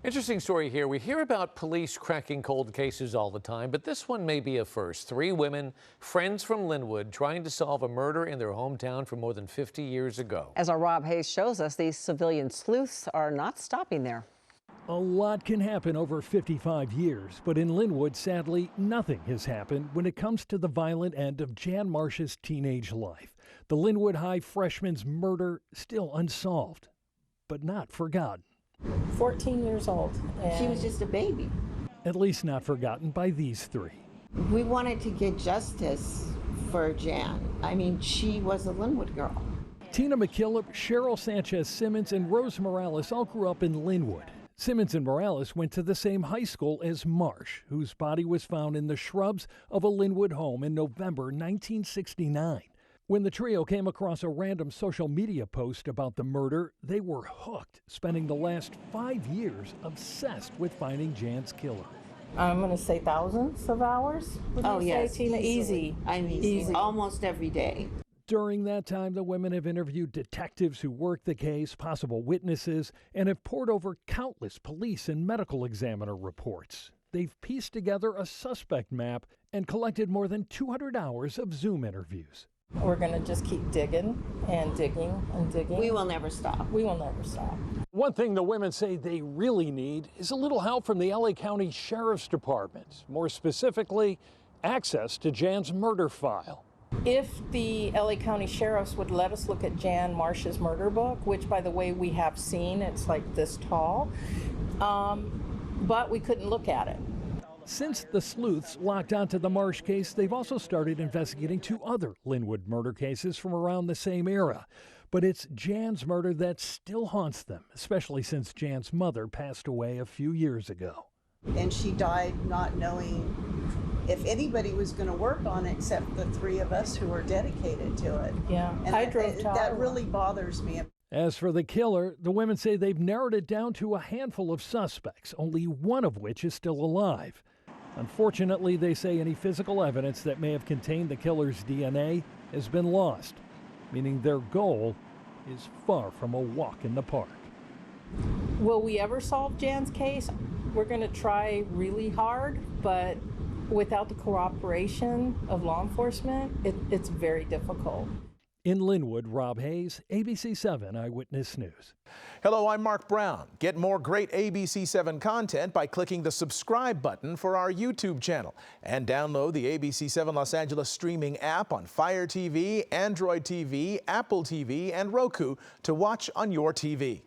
Interesting story here. We hear about police cracking cold cases all the time, but this one may be a first. Three women, friends from Lynwood, trying to solve a murder in their hometown from more than 50 years ago. As our Rob Hayes shows us, these civilian sleuths are not stopping there. A lot can happen over 55 years, but in Lynwood, sadly, nothing has happened when it comes to the violent end of Jan Marsh's teenage life. The Lynwood High freshman's murder still unsolved, but not forgotten. 14 years old. She was just a baby. At least not forgotten by these three. We wanted to get justice for Jan. I mean, she was a Lynwood girl. Tina McKillop, Cheryl Sanchez Simmons, and Rose Morales all grew up in Lynwood. Simmons and Morales went to the same high school as Marsh, whose body was found in the shrubs of a Lynwood home in November 1969. When the trio came across a random social media post about the murder, they were hooked, spending the last 5 years obsessed with finding Jan's killer. I'm going to say thousands of hours. Oh, yes. Tina, easy. I mean, easy. Almost every day. During that time, the women have interviewed detectives who worked the case, possible witnesses, and have pored over countless police and medical examiner reports. They've pieced together a suspect map and collected more than 200 hours of Zoom interviews. We're going to just keep digging and digging and digging. We will never stop. We will never stop. One thing the women say they really need is a little help from the LA County Sheriff's Department. More specifically, access to Jan's murder file. If the LA County Sheriffs would let us look at Jan Marsh's murder book, which, by the way, we have seen, it's like this tall, but we couldn't look at it. Since the sleuths locked onto the Marsh case, they've also started investigating two other Lynwood murder cases from around the same era. But it's Jan's murder that still haunts them, especially since Jan's mother passed away a few years ago. And she died not knowing if anybody was going to work on it except the three of us who were dedicated to it. Yeah, and I drove to that really bothers me. As for the killer, the women say they've narrowed it down to a handful of suspects, only one of which is still alive. Unfortunately, they say any physical evidence that may have contained the killer's DNA has been lost, meaning their goal is far from a walk in the park. Will we ever solve Jan's case? We're going to try really hard, but without the cooperation of law enforcement, it's very difficult. In Lynwood, Rob Hayes, ABC7 Eyewitness News. Hello, I'm Mark Brown. Get more great ABC7 content by clicking the subscribe button for our YouTube channel and download the ABC7 Los Angeles streaming app on Fire TV, Android TV, Apple TV, and Roku to watch on your TV.